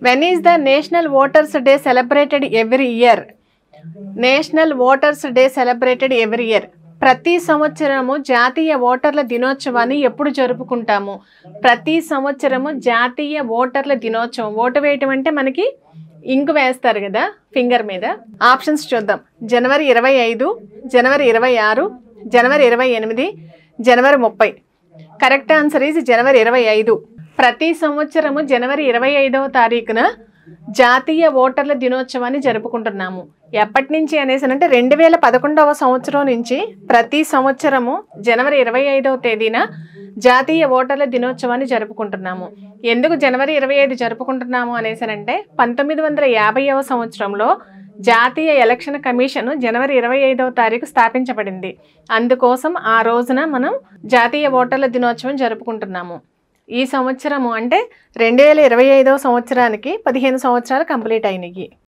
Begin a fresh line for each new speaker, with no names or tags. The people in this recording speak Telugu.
When is the national voters day celebrated every year? National voters day celebrated every year. ప్రతి సంవత్సరము జాతీయ ఓటర్ల దినోత్సవాన్ని ఎప్పుడు జరుపుకుంటాము? ప్రతి సంవత్సరము జాతీయ ఓటర్ల దినోత్సవం. ఓటు వేయటం అంటే మనకి ఇంకు వేస్తారు కదా ఫింగర్ మీద. ఆప్షన్స్ చూద్దాం. జనవరి 25, జనవరి 26, జనవరి 28, జనవరి 30. కరెక్ట్ ఆన్సర్ ఈజ్ జనవరి 25. ప్రతి సంవత్సరము జనవరి 25వ తారీఖున జాతీయ ఓటర్ల దినోత్సవాన్ని జరుపుకుంటున్నాము. ఎప్పటి నుంచి అనేసి అంటే 2011వ సంవత్సరం నుంచి ప్రతి సంవత్సరము జనవరి 25వ తేదీన జాతీయ ఓటర్ల దినోత్సవాన్ని జరుపుకుంటున్నాము. ఎందుకు జనవరి 25 జరుపుకుంటున్నాము అనేసి అంటే 1950వ సంవత్సరంలో జాతీయ ఎలక్షన్ కమిషన్ జనవరి 25వ తారీఖు స్థాపించబడింది. అందుకోసం ఆ రోజున మనం జాతీయ ఓటర్ల దినోత్సవం జరుపుకుంటున్నాము. ఈ సంవత్సరము అంటే 2025వ సంవత్సరానికి 15 సంవత్సరాలు కంప్లీట్ అయినాయి.